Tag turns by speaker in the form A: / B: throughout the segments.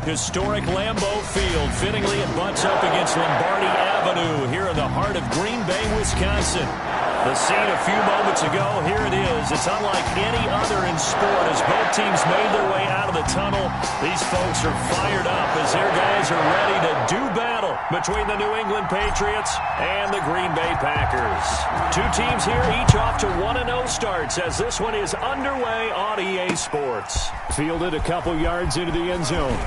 A: Historic Lambeau Field. Fittingly, it butts up against Lombardi Avenue here in the heart of Green Bay, Wisconsin. The scene a few moments ago, here it is. It's unlike any other in sport as both teams made their way out of the tunnel. These folks are fired up as their guys are ready to do battle between the New England Patriots and the Green Bay Packers. Two teams here, each off to 1-0 starts as this one is underway on EA Sports. Fielded a couple yards into the end zone.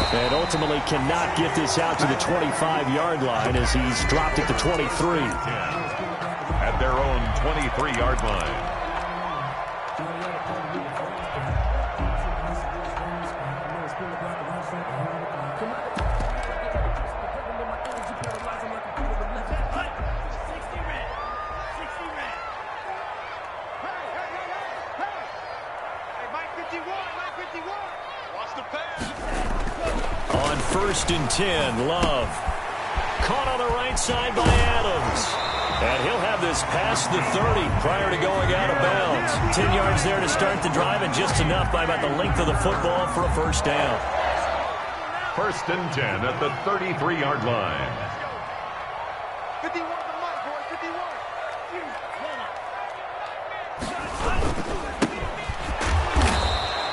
A: And ultimately cannot get this out to the 25-yard line as he's dropped at the 23.
B: At their own 23-yard line.
A: On 1st and 10, Love. Caught on the right side by Adams. And he'll have this past the 30 prior to going out of bounds. 10 yards there to start the drive and just enough by about the length of the football for a first down.
B: 1st and 10 at the 33-yard line.
C: 51 to Mike, boy, 51.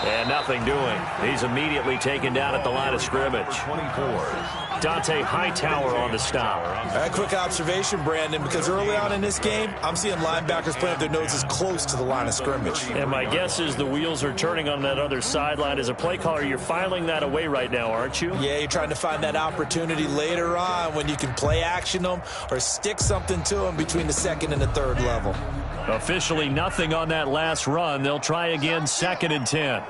A: And nothing doing. He's immediately taken down at the line of scrimmage.
B: 24.
A: Dante Hightower on the stop.
D: A quick observation, Brandon, because early on in this game, I'm seeing linebackers playing with their noses close to the line of scrimmage.
A: And my guess is the wheels are turning on that other sideline. As a play caller, you're filing that away right now, aren't you?
D: Yeah, you're trying to find that opportunity later on when you can play action them or stick something to them between the 2nd and the 3rd level.
A: Officially nothing on that last run. They'll try again 2nd and 10.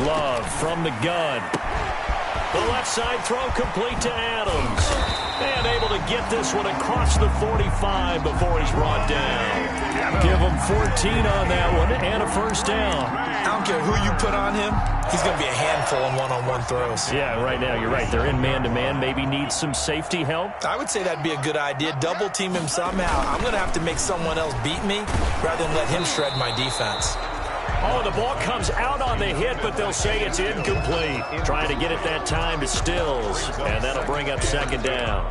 A: Love from the gun. The left side throw complete to Adams. And able to get this one across the 45 before he's brought down. Give him 14 on that one and a first down.
D: I don't care who you put on him. He's going to be a handful in one-on-one throws.
A: Yeah, right now you're right. They're in man-to-man. Maybe needs some safety help.
D: I would say that'd be a good idea. Double team him somehow. I'm going to have to make someone else beat me rather than let him shred my defense.
A: Oh, the ball comes out on the hit, but they'll say it's incomplete. Trying to get it that time to Stills, and that'll bring up 2nd down.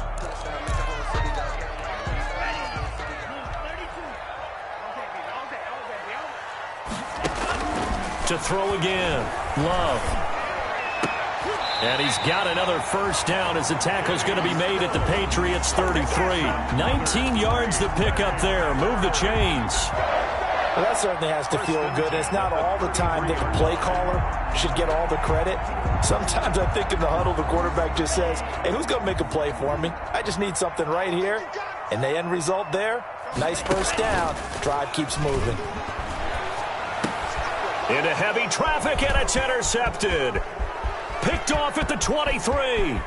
A: To throw again, Love. And he's got another first down as the tackle's going to be made at the Patriots' 33. 19 yards to pick up there. Move the chains.
D: Well, that certainly has to feel good. It's not all the time that the play caller should get all the credit. Sometimes I think in the huddle, the quarterback just says, hey, who's going to make a play for me? I just need something right here. And the end result there, nice first down. Drive keeps moving.
A: Into heavy traffic, and it's intercepted. Picked off at the 23.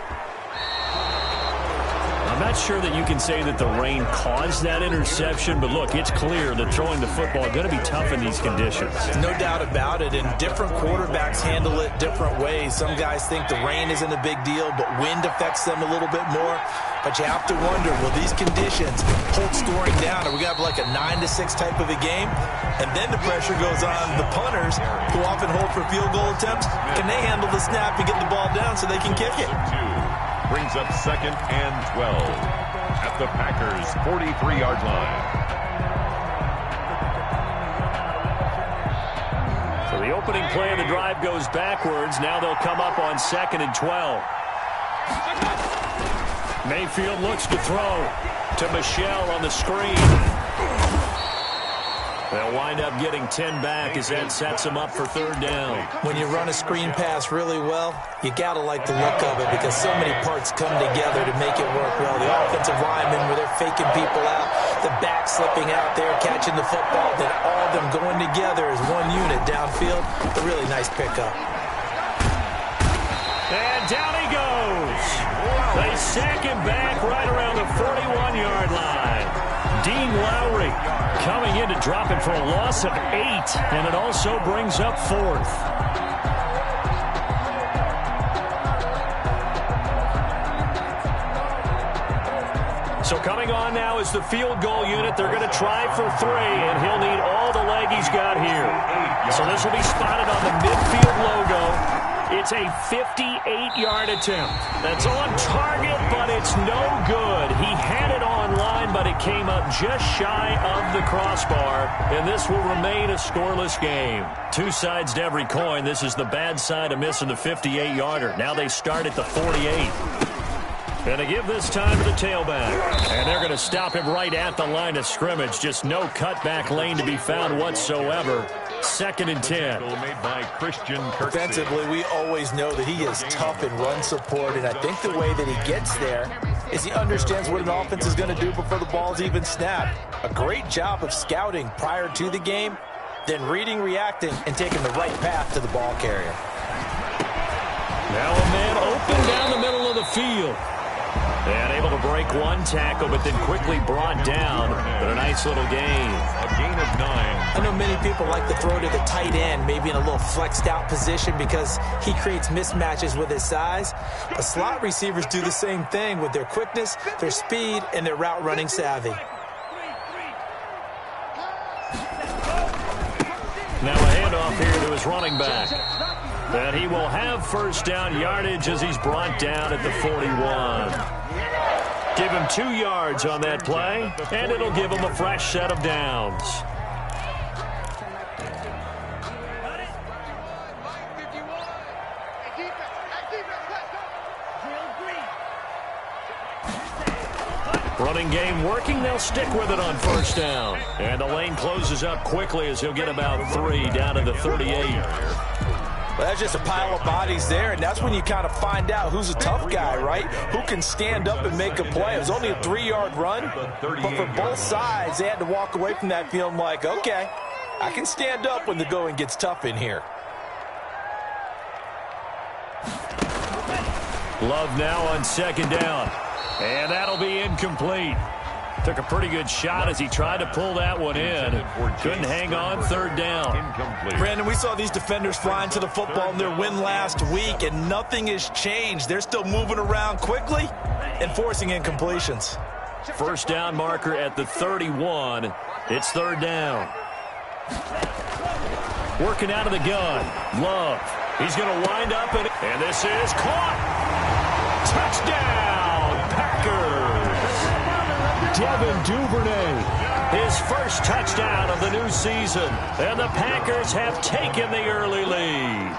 A: I'm not sure that you can say that the rain caused that interception, but look, it's clear that throwing the football is going to be tough in these conditions.
D: No doubt about it, and different quarterbacks handle it different ways. Some guys think the rain isn't a big deal, but wind affects them a little bit more. But you have to wonder, will these conditions hold scoring down? Are we going to have like a 9-6 type of a game? And then the pressure goes on the punters, who often hold for field goal attempts. Can they handle the snap and get the ball down so they can kick it?
B: Brings up 2nd and 12 at the Packers' 43-yard line.
A: So the opening play of the drive goes backwards. Now they'll come up on 2nd and 12. Mayfield looks to throw to Michelle on the screen. They'll wind up getting 10 back as that sets them up for 3rd down.
D: When you run a screen pass really well, you got to like the look of it because so many parts come together to make it work well. The offensive linemen, where they're faking people out, the back slipping out there, catching the football, then all of them going together as one unit downfield. A really nice pickup.
A: And down he goes. They sack him back right around the 41-yard line. Dean Lowry coming in to drop it for a loss of 8, and it also brings up 4th. So Coming on now is the field goal unit. They're going to try for 3, and he'll need all the leg he's got here. So this will be spotted on the midfield logo. It's a 58-yard attempt. That's on target, but it's no good. He had it on line, but it came up just shy of the crossbar, and this will remain a scoreless game. Two sides to every coin. This is the bad side of missing the 58-yarder. Now they start at the 48. And they give this time to the tailback. And they're going to stop him right at the line of scrimmage. Just no cutback lane to be found whatsoever. 2nd and 10.
B: Made by Christian Kirksey.
D: Defensively, we always know that he is tough in run support, and I think the way that he gets there is he understands what an offense is going to do before the ball's even snapped. A great job of scouting prior to the game, then reading, reacting, and taking the right path to the ball carrier.
A: Now a man open down the middle of the field. And able to break one tackle, but then quickly brought down. But a nice little gain.
B: A gain of 9.
D: I know many people like to throw to the tight end, maybe in a little flexed out position because he creates mismatches with his size. But slot receivers do the same thing with their quickness, their speed, and their route running savvy.
A: Now a handoff here to his running back. And he will have first down yardage as he's brought down at the 41. Give him 2 yards on that play, and it'll give him a fresh set of downs. Running game working. They'll stick with it on first down. And the lane closes up quickly as he'll get about 3 down to the 38.
D: Well, that's just a pile of bodies there, and that's when you kind of find out who's a tough guy, right? Who can stand up and make a play. It was only a 3-yard run, but for both sides, they had to walk away from that feeling like, okay, I can stand up when the going gets tough in here.
A: Love now on 2nd down, and that'll be incomplete. Took a pretty good shot as he tried to pull that one in. Couldn't hang on 3rd down.
D: Brandon, we saw these defenders flying to the football in their win last week, and nothing has changed. They're still moving around quickly and forcing incompletions.
A: First down marker at the 31. It's 3rd down. Working out of the gun. Love. He's going to wind up, and this is caught. Touchdown, Packers. Devin Duvernay, his first touchdown of the new season. And the Packers have taken the early lead.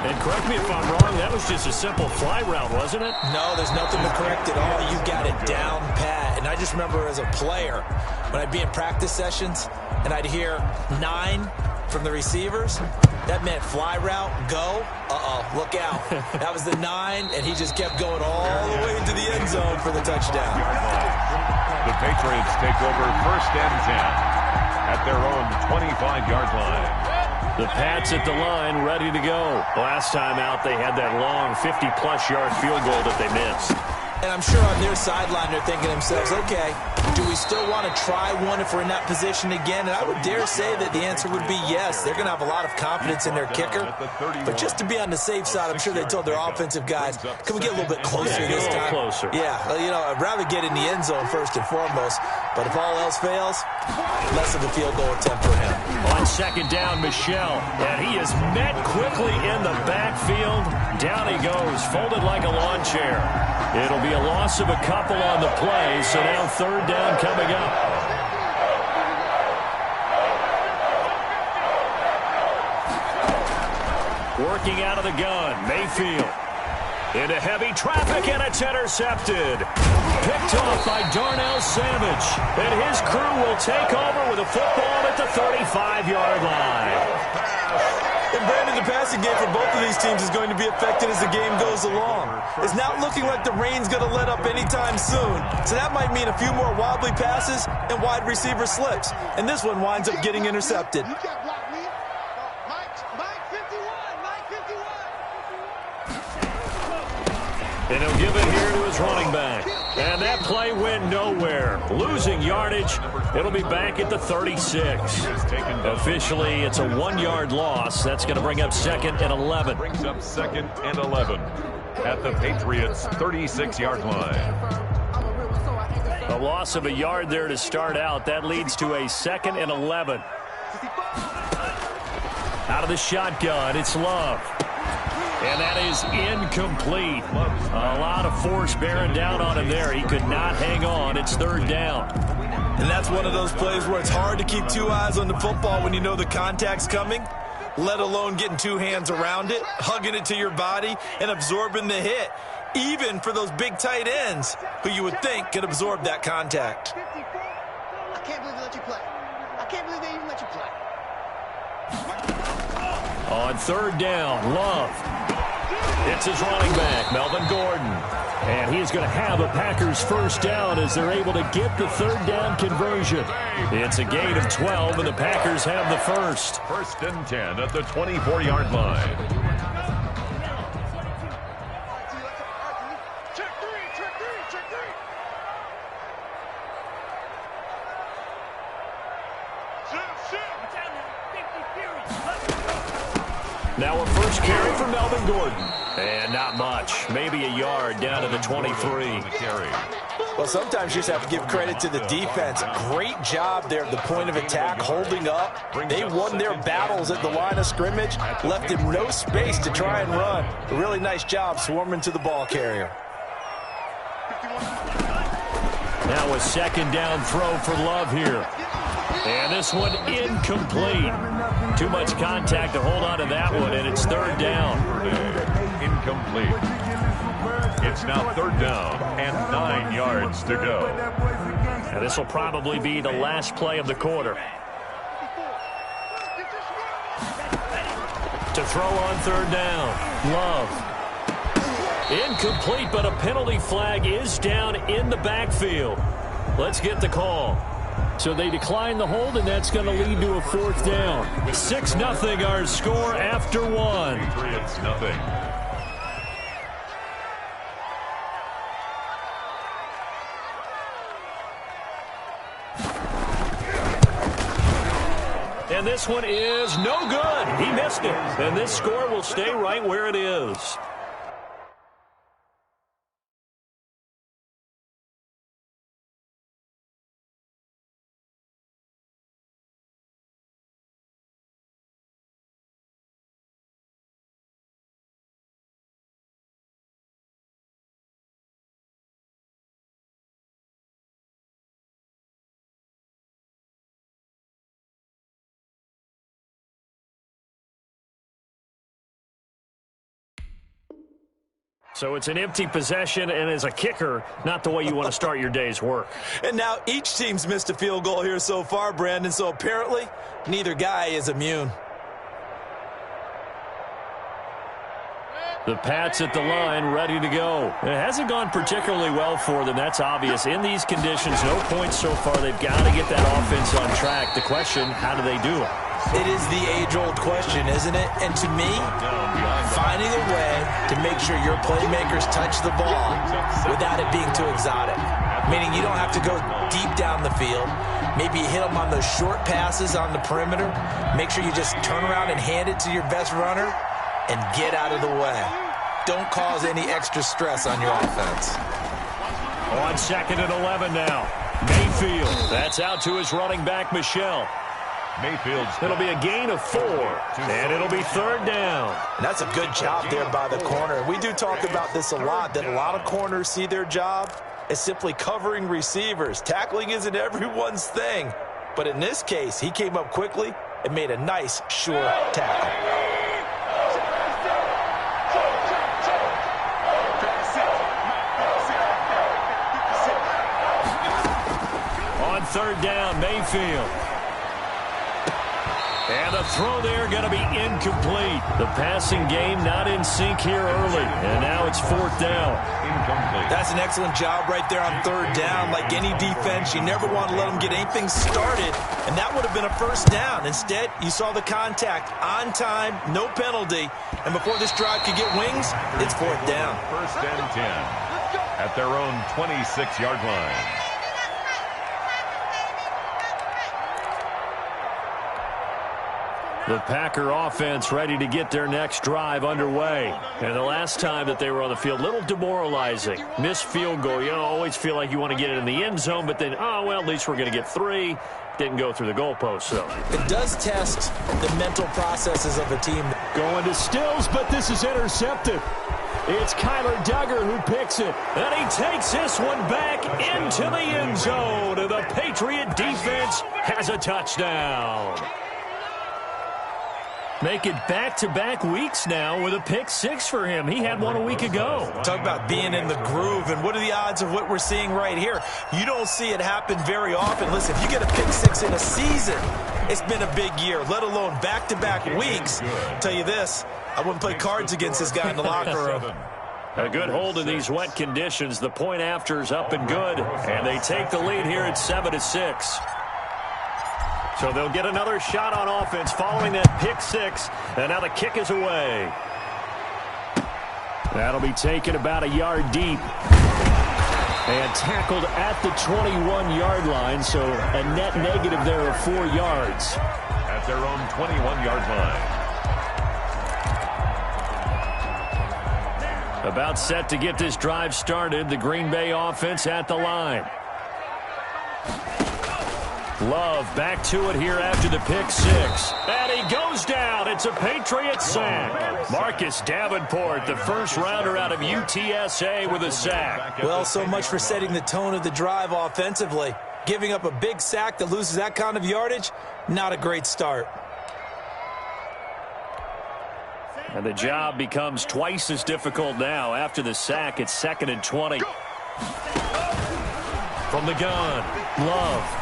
A: And correct me if I'm wrong, that was just a simple fly route, wasn't it?
D: No, there's nothing to correct at all. You got it down pat. And I just remember as a player, when I'd be in practice sessions, and I'd hear 9 from the receivers, that meant fly route, go. Look out. That was the 9, and he just kept going all the way into the end zone for the touchdown.
B: The Patriots take over 1st and 10 at their own 25-yard line.
A: The Pats at the line, ready to go. Last time out, they had that long 50-plus yard field goal that they missed.
D: And I'm sure on their sideline they're thinking to themselves, okay, do we still want to try one if we're in that position again? And I would dare say that the answer would be yes. They're going to have a lot of confidence in their kicker. But just to be on the safe side, I'm sure they told their offensive guys, can we get a little bit closer this time?
A: Closer.
D: Yeah, you know, I'd rather get in the end zone first and foremost. But if all else fails, less of a field goal attempt for him.
A: On 2nd down, Michel. And he is met quickly in the backfield. Down he goes, folded like a lawn chair. It'll be a loss of a couple on the play, so now 3rd down coming up. Working out of the gun, Mayfield. Into heavy traffic, and it's intercepted. Picked off by Darnell Savage. And his crew will take over with a football at the 35-yard line.
D: And Brandon, the passing game for both of these teams is going to be affected as the game goes along. It's not looking like the rain's going to let up anytime soon. So that might mean a few more wobbly passes and wide receiver slips. And this one winds up getting intercepted.
C: You can't block me. Mike 51.
A: And he'll give it here to his running back. And that play went nowhere. Losing yardage. It'll be back at the 36. Officially, it's a 1-yard loss. That's going to bring up 2nd and 11.
B: Brings up 2nd and 11 at the Patriots' 36-yard line.
A: A loss of a yard there to start out. That leads to a 2nd and 11. Out of the shotgun, it's Love. And that is incomplete. A lot of force bearing down on him there. He could not hang on. It's 3rd down.
D: And that's one of those plays where it's hard to keep 2 eyes on the football when you know the contact's coming, let alone getting 2 hands around it, hugging it to your body, and absorbing the hit, even for those big tight ends who you would think could absorb that contact.
C: I can't believe they let you play. I can't believe they even let you play.
A: On 3rd down, Love. It's his running back, Melvin Gordon. And he's going to have a Packers 1st down as they're able to get the 3rd down conversion. It's a gain of 12, and the Packers have the 1st.
B: 1st and 10 at the 24-yard line.
C: Check three, check three, check three.
A: Now a first carry for Melvin Gordon. And not much. Maybe a yard down to the 23.
D: Well, sometimes you just have to give credit to the defense. Great job there at the point of attack, holding up. They won their battles at the line of scrimmage, left him no space to try and run. A really nice job swarming to the ball carrier.
A: Now a 2nd down throw for Love here. And this one incomplete. Too much contact to hold on to that one, and it's 3rd down.
B: Incomplete. It's now 3rd down and 9 yards to go.
A: And this will probably be the last play of the quarter. To throw on 3rd down, Love. Incomplete, but a penalty flag is down in the backfield. Let's get the call. So they decline the hold, and that's going to lead to a 4th down. 6-0 our score after 1.
B: Patriots nothing.
A: And this one is no good. He missed it. And this score will stay right where it is. So it's an empty possession, and as a kicker, not the way you want to start your day's work.
D: And now each team's missed a field goal here so far, Brandon, so apparently neither guy is immune.
A: The Pats at the line, ready to go. It hasn't gone particularly well for them. That's obvious. In these conditions, no points so far. They've got to get that offense on track. The question, how do they do it?
D: It is the age-old question, isn't it? And to me, finding a way to make sure your playmakers touch the ball without it being too exotic. Meaning you don't have to go deep down the field. Maybe you hit them on those short passes on the perimeter. Make sure you just turn around and hand it to your best runner and get out of the way. Don't cause any extra stress on your offense.
A: On 2nd and 11 now. Mayfield. That's out to his running back, Michelle.
B: Mayfield's.
A: It'll be a gain of 4, and it'll be 3rd down.
D: And that's a good job there by the corner. We do talk about this a lot, that a lot of corners see their job as simply covering receivers. Tackling isn't everyone's thing. But in this case, he came up quickly and made a nice, sure tackle.
A: On 3rd down, Mayfield. And the throw there going to be incomplete. The passing game not in sync here early. And now it's 4th down.
B: Incomplete.
D: That's an excellent job right there on 3rd down. Like any defense, you never want to let them get anything started. And that would have been a 1st down. Instead, you saw the contact on time, no penalty. And before this drive could get wings, it's 4th down.
B: 1st and 10 at their own 26-yard line.
A: The Packer offense ready to get their next drive underway. And the last time that they were on the field, a little demoralizing. Missed field goal. You always feel like you want to get it in the end zone, but then, oh, well, at least we're going to get 3. Didn't go through the goalpost, though.
D: It does test the mental processes of a team.
A: Going to Stills, but this is intercepted. It's Kyler Duggar who picks it. And he takes this one back into the end zone. And the Patriot defense has a touchdown. Make it back-to-back weeks now with a pick 6 for him. He had one a week ago.
D: Talk about being in the groove, and what are the odds of what we're seeing right here? You don't see it happen very often. Listen, if you get a pick 6 in a season, it's been a big year, let alone back-to-back weeks. I'll tell you this, I wouldn't play cards against this guy in the locker room.
A: A good hold in these wet conditions. The point after is up and good, and they take the lead here at 7-6. So they'll get another shot on offense following that pick 6. And now the kick is away. That'll be taken about a yard deep. And tackled at the 21-yard line. So a net negative there of 4 yards.
B: At their own 21-yard line.
A: About set to get this drive started. The Green Bay offense at the line. Love back to it here after the pick 6. And he goes down. It's a Patriots sack. Marcus Davenport, the first rounder out of UTSA with a sack.
D: Well, so much for setting the tone of the drive offensively. Giving up a big sack that loses that kind of yardage, not a great start.
A: And the job becomes twice as difficult now. After the sack, it's 2nd and 20. From the gun, Love.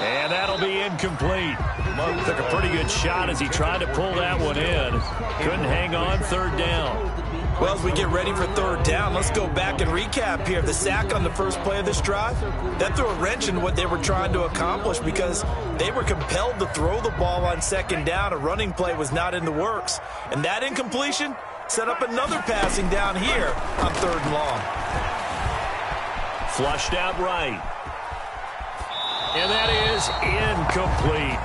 A: And that'll be incomplete. Love took a pretty good shot as he tried to pull that one in. Couldn't hang on, 3rd down.
D: Well, as we get ready for 3rd down, let's go back and recap here. The sack on the first play of this drive, that threw a wrench in what they were trying to accomplish because they were compelled to throw the ball on 2nd down. A running play was not in the works. And that incompletion set up another passing down here on 3rd and long.
A: Flushed out right. And that is incomplete.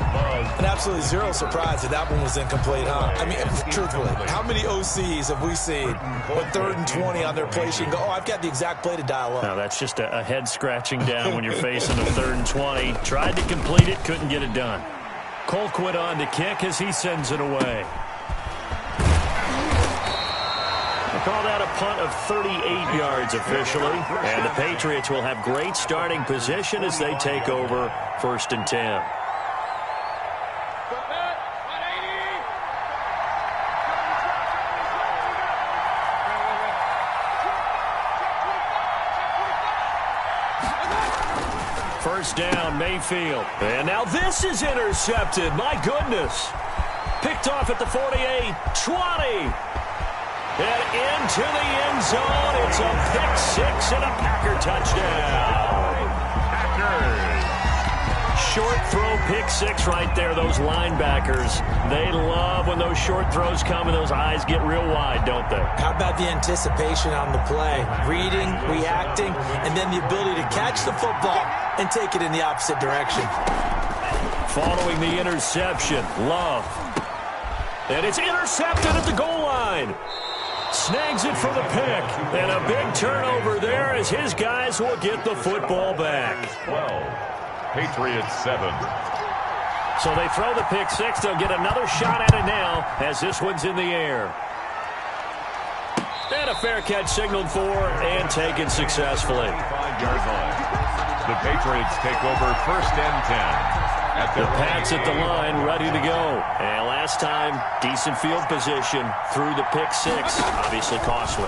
D: And absolutely zero surprise that that one was incomplete, huh? I mean, truthfully, how many OCs have we seen with 3rd and 20 on their play sheet and go, oh, I've got the exact play to dial up?
A: No, that's just a head scratching down when you're facing a 3rd and 20. Tried to complete it, couldn't get it done. Colquitt on to kick as he sends it away. Call that a punt of 38 yards officially. And the Patriots will have great starting position as they take over 1st and 10. First down, Mayfield. And now this is intercepted. My goodness. Picked off at the 48, 20. And into the end zone, it's a pick 6 and a Packer touchdown. Packers. Short throw pick 6 right there. Those linebackers, they love when those short throws come and those eyes get real wide, don't they?
D: How about the anticipation on the play? Reading, reacting, and then the ability to catch the football and take it in the opposite direction.
A: Following the interception, Love. And it's intercepted at the goal line. Snags it for the pick. And a big turnover there as his guys will get the football back.
B: 12. Patriots 7.
A: So they throw the pick 6. They'll get another shot at it now as this one's in the air. And a fair catch signaled for and taken successfully.
B: 5-yard line. The Patriots take over 1st and 10.
A: The Pats at the line, ready to go. And last time, decent field position through the pick 6. Obviously costly.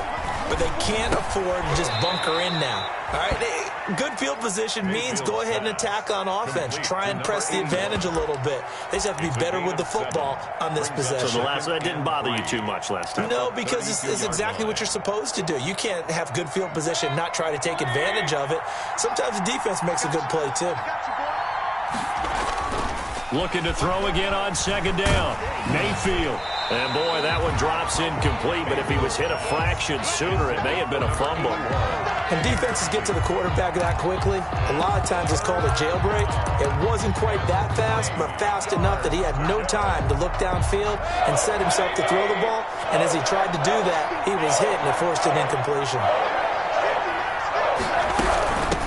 D: But they can't afford to just bunker in now. All right, good field position means go ahead and attack on offense. Try and press the advantage a little bit. They just have to be better with the football on this possession.
A: So that didn't bother you too much last time?
D: No, because it's exactly what you're supposed to do. You can't have good field position, not try to take advantage of it. Sometimes the defense makes a good play, too.
A: Looking to throw again on 2nd down. Mayfield. And boy, that one drops incomplete, but if he was hit a fraction sooner, it may have been a fumble.
D: And defenses get to the quarterback that quickly. A lot of times it's called a jailbreak. It wasn't quite that fast, but fast enough that he had no time to look downfield and set himself to throw the ball. And as he tried to do that, he was hit and it forced an incompletion.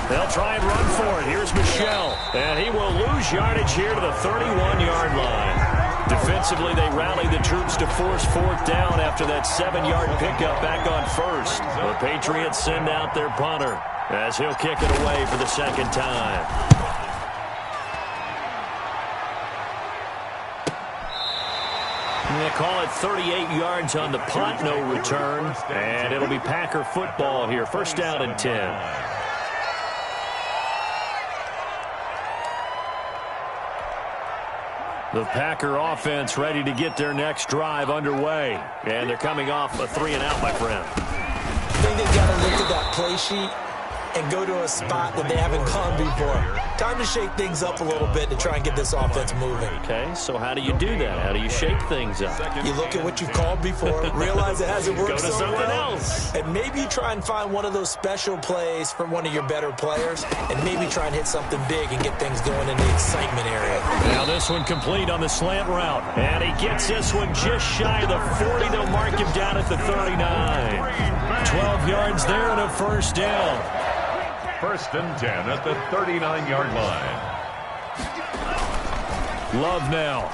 A: They'll try and run for it. Here's Michel. And he will lose yardage here to the 31-yard line. Defensively, they rallied the troops to force fourth down after that 7-yard pickup back on first. The Patriots send out their punter as he'll kick it away for the second time. They call it 38 yards on the punt, no return. And it'll be Packer football here. First down and 10. The Packer offense ready to get their next drive underway. And they're coming off a 3-and-out, my friend.
D: I think they've got to look at that play sheet and go to a spot that they haven't gone before. Time to shake things up a little bit to try and get this offense moving.
A: Okay, so how do you do that? How do you shake things up?
D: You look at what you've called before, realize it hasn't worked
A: so
D: well.
A: Go to something else.
D: And maybe you try and find one of those special plays from one of your better players, and maybe try and hit something big and get things going in the excitement area.
A: Now this one complete on the slant route. And he gets this one just shy of the 40. They'll mark him down at the 39. 12 yards there and a first down.
B: First and 10 at the 39-yard line.
A: Love now.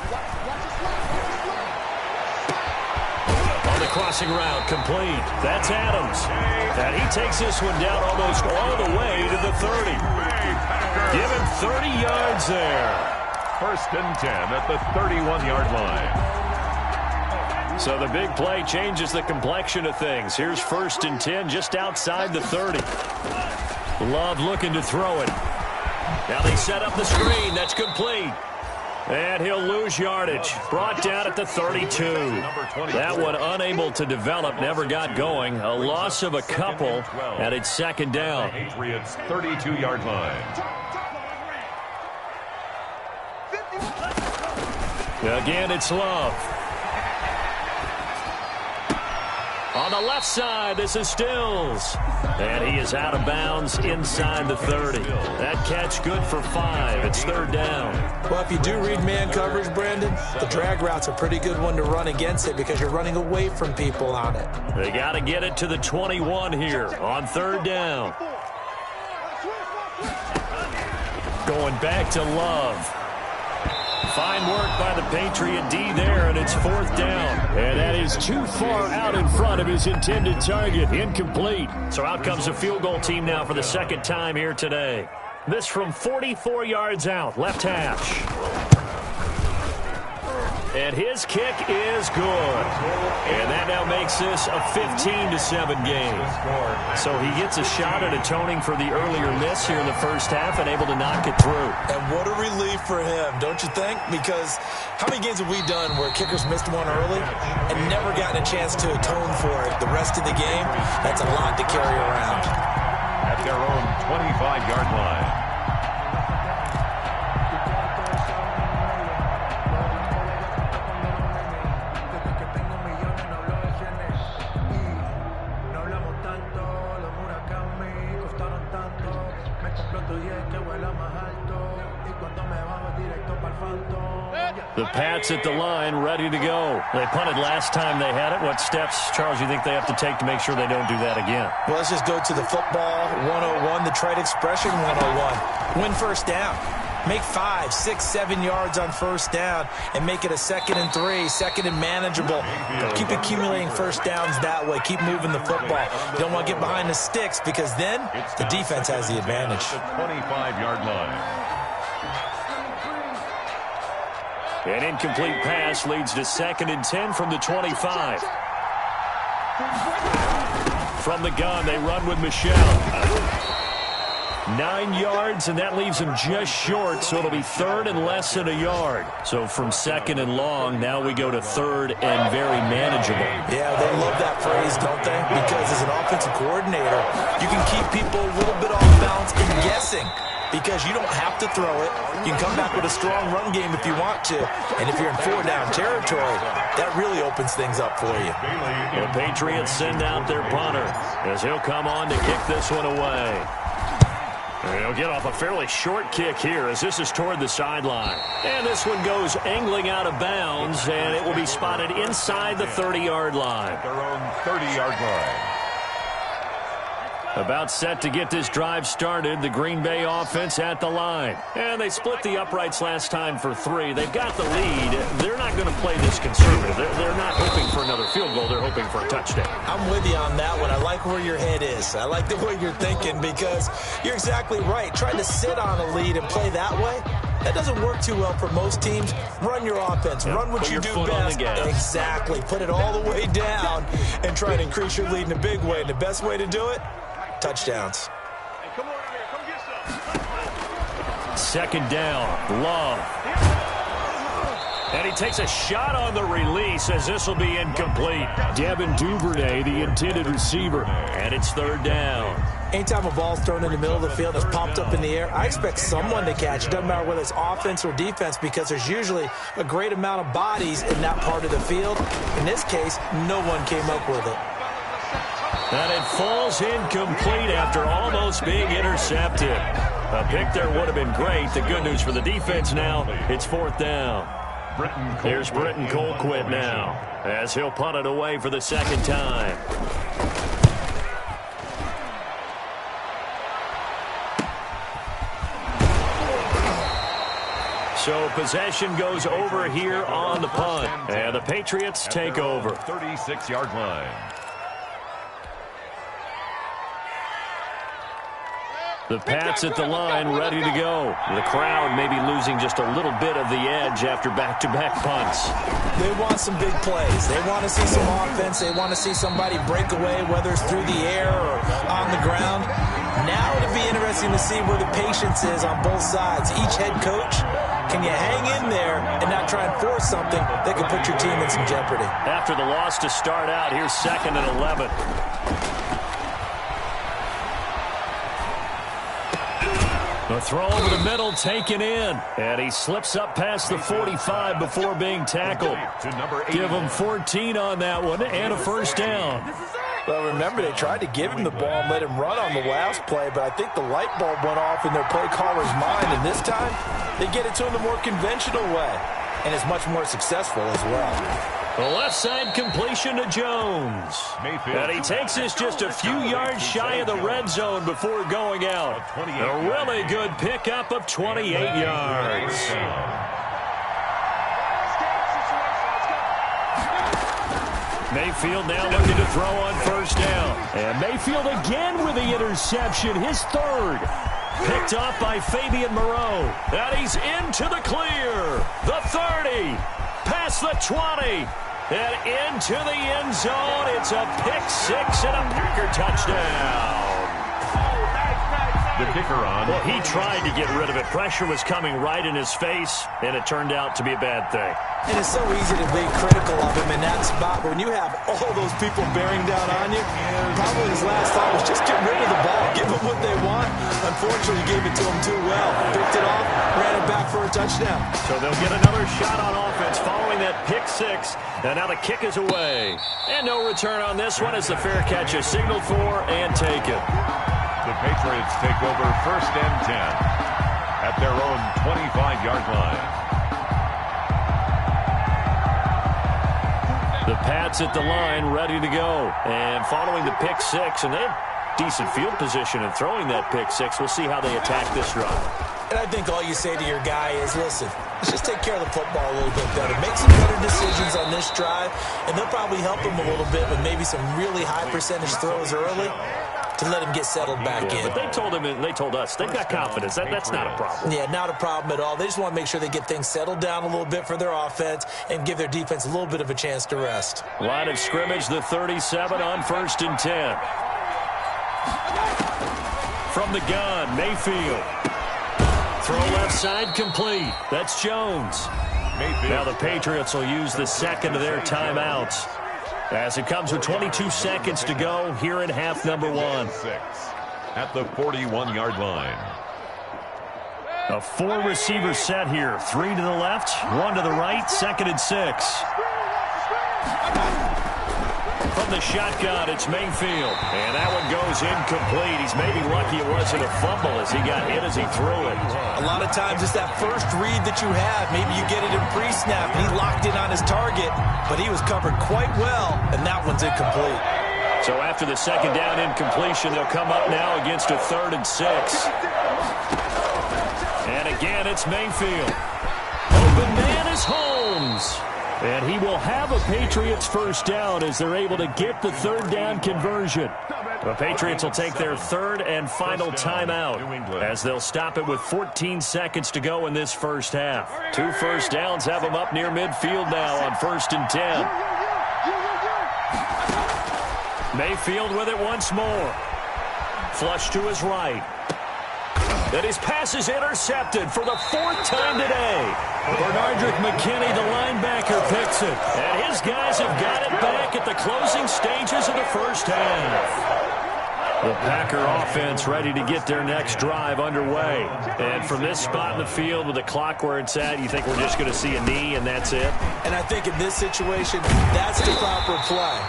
A: On the crossing route, complete. That's Adams. And he takes this one down almost all the way to the 30. Give him 30 yards there.
B: First and 10 at the 31-yard line.
A: So the big play changes the complexion of things. Here's first and 10 just outside the 30. Love looking to throw it. Now they set up the screen. That's complete. And he'll lose yardage. Brought down at the 32. That one unable to develop, never got going. A loss of a couple, and it's second down.
B: Patriots 32-yard line.
A: Again, it's Love. On the left side, this is Stills. And he is out of bounds inside the 30. That catch good for 5. It's third down.
D: Well, if you do read man coverage, Brandon, the drag route's a pretty good one to run against it because you're running away from people on it.
A: They got to get it to the 21 here on third down. Going back to Love. Fine work by the Patriot D there, and it's fourth down. And that is too far out in front of his intended target. Incomplete. So out comes the field goal team now for the second time here today. This from 44 yards out, left hash. And his kick is good. And that now makes this a 15-7 game. So he gets a shot at atoning for the earlier miss here in the first half and able to knock it through.
D: And what a relief for him, don't you think? Because how many games have we done where kickers missed one early and never gotten a chance to atone for it the rest of the game? That's a lot to carry around.
B: At their own 25-yard line.
A: The Pats at the line, ready to go. They punted last time they had it. What steps, Charles, you think they have to take to make sure they don't do that again?
D: Well, let's just go to the football 101, the trade expression 101. Win first down. Make 5, 6, 7 yards on first down and make it a 2nd and 3, 2nd and manageable. Keep accumulating first downs that way. Keep moving the football. You don't want to get behind the sticks because then the defense has the advantage.
B: The 25-yard line.
A: An incomplete pass leads to 2nd and 10 from the 25. From the gun, they run with Michel. 9 yards, and that leaves him just short, so it'll be 3rd and less than a yard. So from 2nd and long, now we go to 3rd and very manageable.
D: Yeah, they love that phrase, don't they? Because as an offensive coordinator, you can keep people a little bit off balance and guessing. because you don't have to throw it. You can come back with a strong run game if you want to. And if you're in 4-down territory, that really opens things up for you.
A: The Patriots send out their punter as he'll come on to kick this one away. He'll get off a fairly short kick here as this is toward the sideline. And this one goes angling out of bounds, and it will be spotted inside the 30-yard line.
B: Their own 30-yard line.
A: About set to get this drive started, the Green Bay offense at the line. And they split the uprights last time for 3. They've got the lead. They're not going to play this conservative. They're not hoping for another field goal. They're hoping for a touchdown.
D: I'm with you on that one. I like where your head is. I like the way you're thinking because you're exactly right. Trying to sit on a lead and play that way, that doesn't work too well for most teams. Run your offense.
A: Yep.
D: Run what
A: Put
D: you
A: your
D: do
A: foot on
D: best.
A: the gas.
D: Exactly. Put it all the way down and try to increase your lead in a big way. And the best way to do it, touchdowns.
C: Hey, come on in here. Come get some.
A: Second down, Love. And he takes a shot on the release as this will be incomplete. Devin Duvernay, the intended receiver, and it's 3rd down.
D: Anytime a ball's thrown in the middle of the field, it's popped up in the air, I expect someone to catch. It doesn't matter whether it's offense or defense because there's usually a great amount of bodies in that part of the field. In this case, no one came up with it.
A: And it falls incomplete after almost being intercepted. A pick there would have been great. The good news for the defense now, it's 4th down. Here's Britton Colquitt now as he'll punt it away for the second time. So possession goes over here on the punt. And the Patriots take over.
B: 36-yard line.
A: The Pats at the line, ready to go. The crowd may be losing just a little bit of the edge after back-to-back punts.
D: They want some big plays. They want to see some offense. They want to see somebody break away, whether it's through the air or on the ground. Now it'll be interesting to see where the patience is on both sides. Each head coach, can you hang in there and not try and force something that could put your team in some jeopardy?
A: After the loss to start out, here's 2nd and 11. The throw over the middle taken in. And he slips up past the 45 before being tackled. Give him 14 on that one and a 1st down.
D: Well, remember, they tried to give him the ball and let him run on the last play, but I think the light bulb went off in their play caller's mind, and this time they get it to him the more conventional way, and it's much more successful as well.
A: The left side completion to Jones. And he takes this just a few yards shy of the red zone before going out. A really good pickup of 28 yards. Mayfield now looking to throw on 1st down. And Mayfield again with the interception, his 3rd. Picked off by Fabian Moreau. And he's into the clear. The 30. Past the 20. And into the end zone. It's a pick-6 and a Packer touchdown.
B: The kicker on.
A: Well, he tried to get rid of it. Pressure was coming right in his face, and it turned out to be a bad thing.
D: And it's so easy to be critical of him in that spot. When you have all those people bearing down on you, probably his last thought was just get rid of the ball, give them what they want. Unfortunately, gave it to him too well. Picked it off, ran it back for a touchdown.
A: So they'll get another shot on offense following that pick-6. And now the kick is away. And no return on this one as the fair catch is signaled for and taken.
B: The Patriots take over 1st and 10 at their own 25-yard line.
A: The Pats at the line, ready to go. And following the pick-6, and they have decent field position in throwing that pick-6. We'll see how they attack this drive.
D: And I think all you say to your guy is, listen, let's just take care of the football a little bit better. Make some better decisions on this drive, and they'll probably help him a little bit with maybe some really high-percentage throws early to let him get settled back in.
A: But they told him, and they told us, they've got confidence. That's not a problem.
D: Yeah, not a problem at all. They just want to make sure they get things settled down a little bit for their offense and give their defense a little bit of a chance to rest.
A: Line of scrimmage, the 37 on 1st and 10. From the gun, Mayfield. Throw left side complete. That's Jones. Now the Patriots will use the 2nd of their timeouts as it comes with 22 seconds to go here in half number 1.
B: At the 41-yard line.
A: A 4-receiver set here. 3 to the left, 1 to the right, 2nd and 6. From the shotgun, it's Mayfield. And that one goes incomplete. He's maybe lucky it wasn't a fumble as he got hit as he threw it.
D: A lot of times it's that first read that you have. Maybe you get it in pre-snap, and he locked in on his target, but he was covered quite well, and that one's incomplete.
A: So after the 2nd down incompletion, they'll come up now against a 3rd and 6. And again, it's Mayfield. Open man is Holmes. And he will have a Patriots first down as they're able to get the 3rd down conversion. The Patriots will take their 3rd and final timeout as they'll stop it with 14 seconds to go in this first half. 2 first downs have them up near midfield now on 1st and 10. Mayfield with it once more. Flush to his right. And his pass is intercepted for the 4th time today. Bernardrick McKinney, the linebacker, picks it. And his guys have got it back at the closing stages of the first half. The Packer offense ready to get their next drive underway. And from this spot in the field with the clock where it's at, you think we're just going to see a knee and that's it?
D: And I think in this situation, that's the proper play.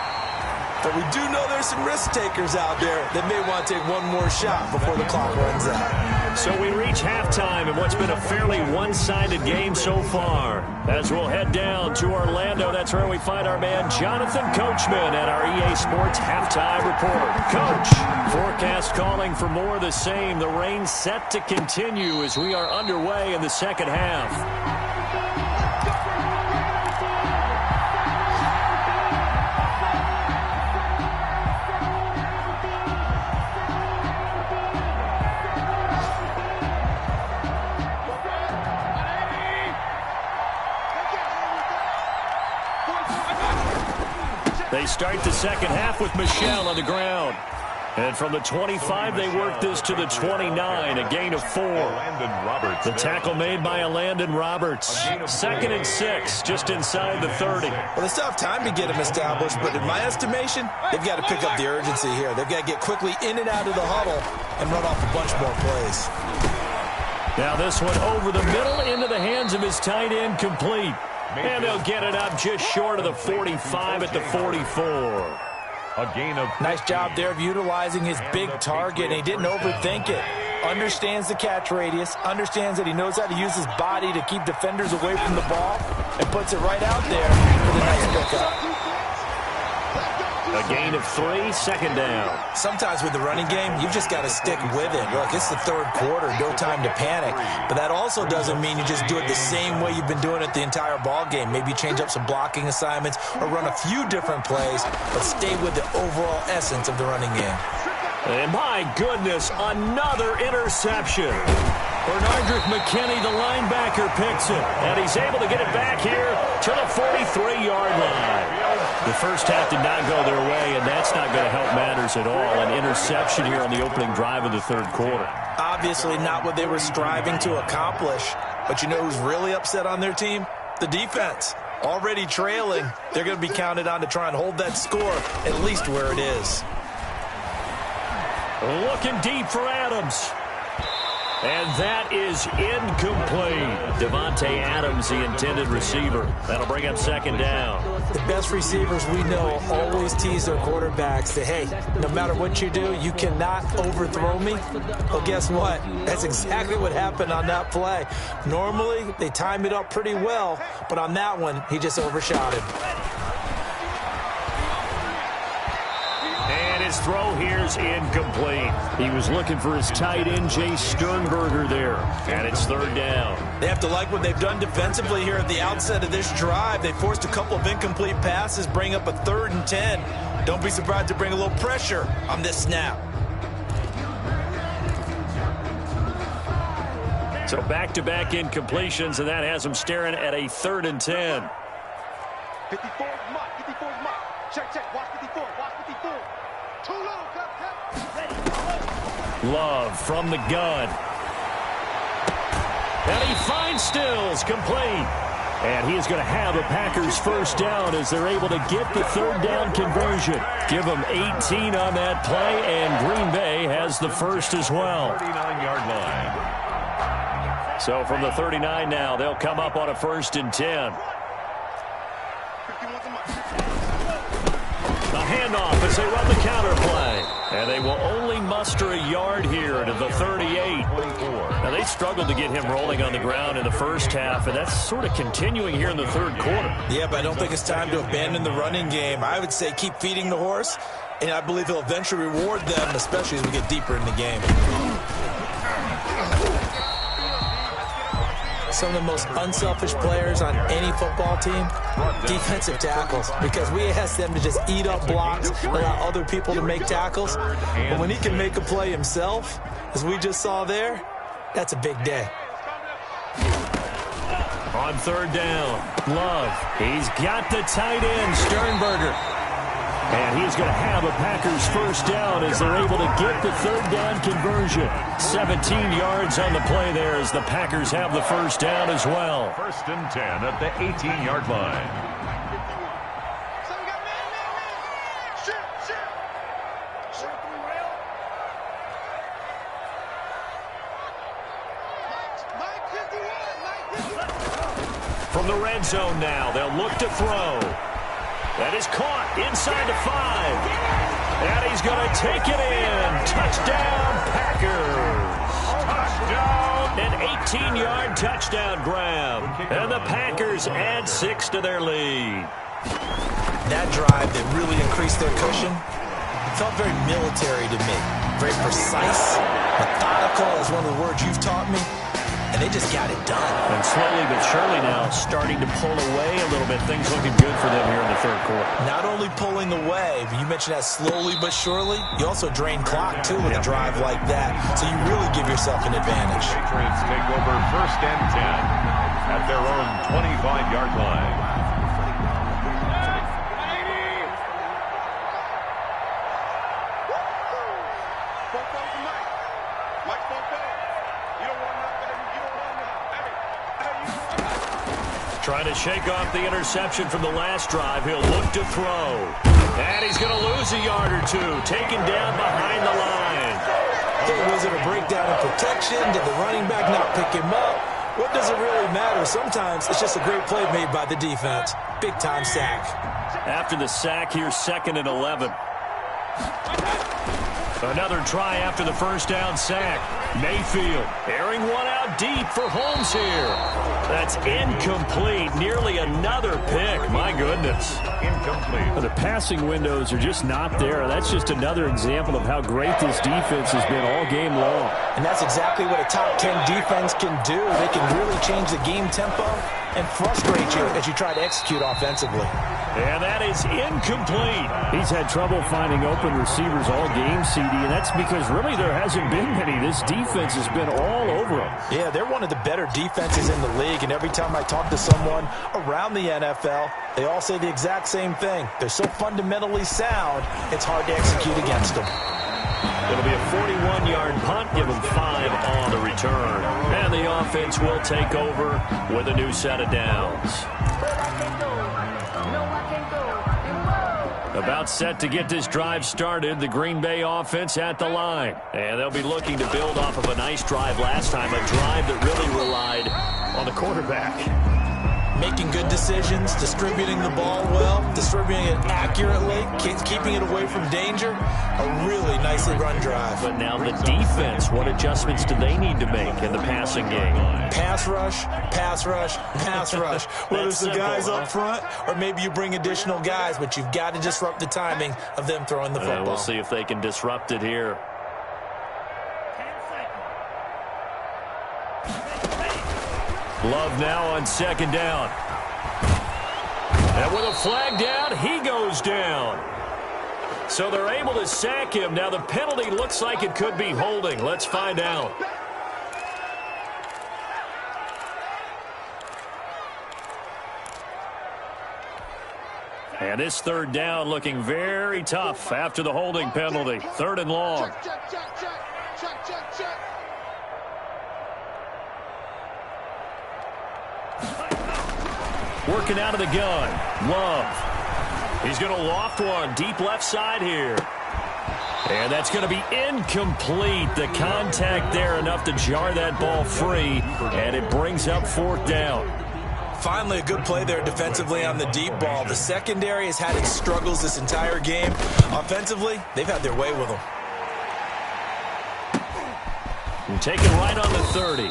D: But we do know there's some risk takers out there that may want to take one more shot before the clock runs out.
A: So we reach halftime in what's been a fairly one-sided game so far. As we'll head down to Orlando, that's where we find our man Jonathan Coachman at our EA Sports Halftime Report. Coach, forecast calling for more of the same. The rain set to continue as we are underway in the second half. They start the second half with Michel on the ground. And from the 25, they work this to the 29, a gain of 4. The tackle made by Landon Roberts. 2nd and 6, just inside the 30.
D: Well, they still have time to get him established, but in my estimation, they've got to pick up the urgency here. They've got to get quickly in and out of the huddle and run off a bunch more plays.
A: Now this one over the middle into the hands of his tight end, complete. And they'll get it up just short of the 45 at the 44.
B: A gain of
D: nice job there of utilizing his big target, and he didn't overthink it. Understands the catch radius, understands that he knows how to use his body to keep defenders away from the ball, and puts it right out there for the nice pickup.
A: A gain of 3, 2nd down.
D: Sometimes with the running game, you've just got to stick with it. Look, it's the 3rd quarter, no time to panic. But that also doesn't mean you just do it the same way you've been doing it the entire ball game. Maybe change up some blocking assignments or run a few different plays, but stay with the overall essence of the running game.
A: And my goodness, another interception. Bernardrick McKinney, the linebacker, picks it. And he's able to get it back here to the 43-yard line. The first half did not go their way, and that's not going to help matters at all. An interception here on the opening drive of the 3rd quarter.
D: Obviously not what they were striving to accomplish. But you know who's really upset on their team? The defense. Already trailing. They're going to be counted on to try and hold that score at least where it is.
A: Looking deep for Adams. And that is incomplete. Devontae Adams, the intended receiver. That'll bring up 2nd down.
D: The best receivers we know always tease their quarterbacks. Say, hey, no matter what you do, you cannot overthrow me. Well, guess what? That's exactly what happened on that play. Normally, they time it up pretty well, but on that one, he just overshot him.
A: His throw here's incomplete. He was looking for his tight end, Jay Sternberger, there. And it's 3rd down.
D: They have to like what they've done defensively here at the outset of this drive. They forced a couple of incomplete passes, bring up a 3rd and 10. Don't be surprised to bring a little pressure on this snap.
A: So back-to-back incompletions, and that has them staring at a 3rd and 10.
C: 54 is Mike. 54 is Mike. Check. Watch 54. Watch 54. Too low. Cut.
A: Love from the gun. And he finds Stills, complete. And he is going to have a Packers first down as they're able to get the 3rd down conversion. Give them 18 on that play, and Green Bay has the first as well.
B: 39-yard line.
A: So from the 39 now, they'll come up on a 1st and 10. The handoff as they run the counter play. And they will only muster a yard here to the 38. Now, they struggled to get him rolling on the ground in the first half, and that's sort of continuing here in the 3rd quarter.
D: Yeah, but I don't think it's time to abandon the running game. I would say keep feeding the horse, and I believe he'll eventually reward them, especially as we get deeper in the game. Some of the most unselfish players on any football team, defensive tackles, because we ask them to just eat up blocks, allow other people to make tackles. But when he can make a play himself, as we just saw there, that's a big day.
A: On 3rd down, Love. He's got the tight end, Sternberger. And he's going to have a Packers 1st down as they're able to get the 3rd down conversion. 17 yards on the play there as the Packers have the 1st down as well.
B: 1st and 10 at the 18-yard line.
A: From the red zone now, they'll look to throw. That is caught inside the 5. And he's going to take it in. Touchdown, Packers. Touchdown. An 18-yard touchdown grab. And the Packers add 6 to their lead.
D: That drive that really increased their cushion, it felt very military to me. Very precise, methodical is one of the words you've taught me. And they just got it done.
A: And slowly but surely now starting to pull away a little bit. Things looking good for them here in the 3rd quarter.
D: Not only pulling away, but you mentioned that slowly but surely. You also drain clock, too, with a drive like that. So you really give yourself an advantage.
B: Patriots take over 1st and 10 at their own 25-yard line.
A: Trying to shake off the interception from the last drive. He'll look to throw. And he's going to lose a yard or two. Taken down behind the line.
D: Hey, was it a breakdown in protection? Did the running back not pick him up? What does it really matter? Sometimes it's just a great play made by the defense. Big-time sack.
A: After the sack, here's 2nd and 11. Another try after the 1st down sack. Mayfield airing one out deep for Holmes here. That's incomplete. Nearly another pick. My goodness.
B: Incomplete.
A: The passing windows are just not there. That's just another example of how great this defense has been all game long.
D: And that's exactly what a top 10 defense can do. They can really change the game tempo and frustrate you as you try to execute offensively.
A: And that is incomplete. He's had trouble finding open receivers all game, CD, and that's because really there hasn't been many. This defense has been all over them.
D: Yeah, they're one of the better defenses in the league, and every time I talk to someone around the NFL, they all say the exact same thing. They're so fundamentally sound, it's hard to execute against them.
A: It'll be a 41-yard punt, give them 5 on the return. And the offense will take over with a new set of downs. About set to get this drive started, the Green Bay offense at the line. And they'll be looking to build off of a nice drive last time, a drive that really relied on the quarterback.
D: Making good decisions, distributing the ball well, distributing it accurately, keeping it away from danger. A really nicely run drive.
A: But now the defense, what adjustments do they need to make in the passing game?
D: Pass rush, pass rush, pass rush. Whether it's the guys up front or maybe you bring additional guys, but you've got to disrupt the timing of them throwing the football.
A: We'll see if they can disrupt it here. Love now on 2nd down. And with a flag down, he goes down. So they're able to sack him. Now the penalty looks like it could be holding. Let's find out. And this 3rd down looking very tough after the holding penalty. 3rd and long. Working out of the gun. Love. He's going to loft one deep left side here. And that's going to be incomplete. The contact there enough to jar that ball free, and it brings up 4th down.
D: Finally, a good play there defensively on the deep ball. The secondary has had its struggles this entire game. Offensively, they've had their way with them.
A: And taken right on the 30.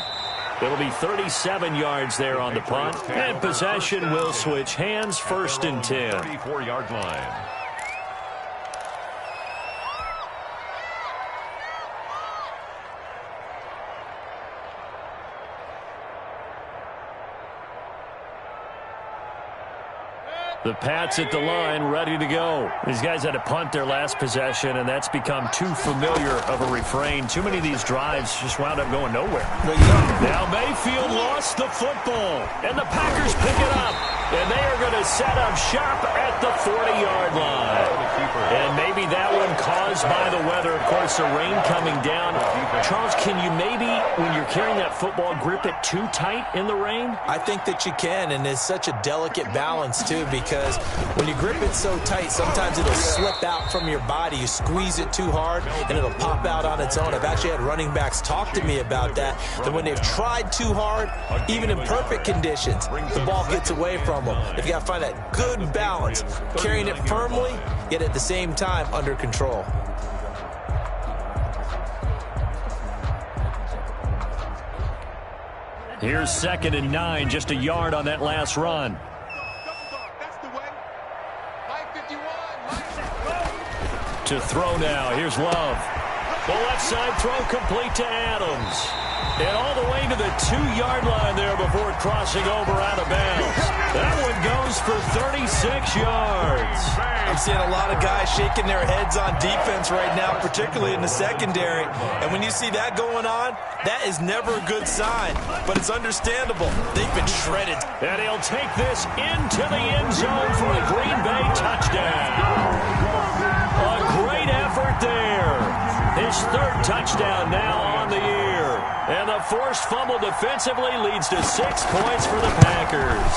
A: It'll be 37 yards there on the punt. And possession will switch hands, 1st and 10.
B: 34-yard line.
A: The Pats at the line, ready to go. These guys had to punt their last possession, and that's become too familiar of a refrain. Too many of these drives just wound up going nowhere. Now Mayfield lost the football, and the Packers pick it up. And they are going to set up shop at the 40-yard line. And maybe that one caused by the weather. Of course, the rain coming down. Charles, can you maybe, when you're carrying that football, grip it too tight in the rain?
D: I think that you can, and it's such a delicate balance, too, because when you grip it so tight, sometimes it'll slip out from your body. You squeeze it too hard, and it'll pop out on its own. I've actually had running backs talk to me about that when they've tried too hard, even in perfect conditions, the ball gets away from them. They've got to find that good balance, carrying it firmly, yet at the same time under control.
A: Here's 2nd and 9, just a yard on that last run. To throw now, here's Love. The left side throw complete to Adams. And all the way to the 2-yard line there before crossing over out of bounds. That one goes for 36 yards.
D: I'm seeing a lot of guys shaking their heads on defense right now, particularly in the secondary. And when you see that going on, that is never a good sign. But it's understandable. They've been shredded.
A: And he'll take this into the end zone for a Green Bay touchdown. A great effort there. His 3rd touchdown now on the year. And the forced fumble defensively leads to 6 points for the Packers.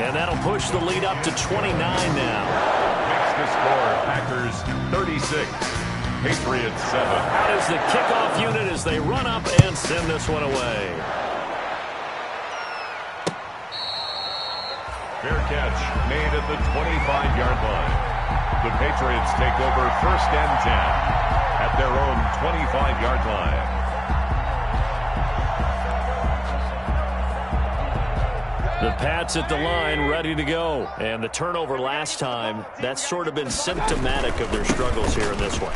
A: And that'll push the lead up to 29 now.
B: Makes the score Packers 36, Patriots 7.
A: Out is the kickoff unit as they run up and send this one away.
B: Fair catch made at the 25-yard line. The Patriots take over 1st and 10 at their own 25-yard line.
A: The Pats at the line, ready to go. And the turnover last time, that's sort of been symptomatic of their struggles here in this one.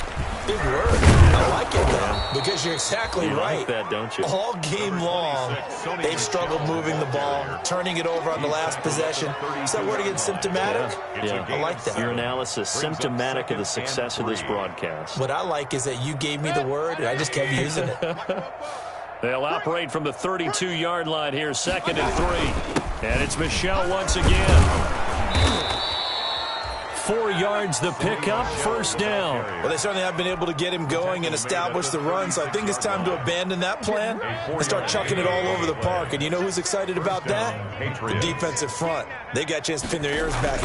D: Big word. I like it, though, because you're exactly right.
A: Like that, don't you?
D: All game long, they've struggled moving the ball, turning it over on the last possession. Is that word again, symptomatic?
A: Yeah.
D: I like that.
A: Your analysis, symptomatic of the success of this broadcast.
D: What I like is that you gave me the word, and I just kept using it.
A: They'll operate from the 32-yard line here, 2nd and 3. And it's Michel once again. 4 yards the pickup, 1st down.
D: Well, they certainly have been able to get him going and establish the run, so I think it's time to abandon that plan and start chucking it all over the park. And you know who's excited about that? The defensive front. They got a chance to pin their ears back.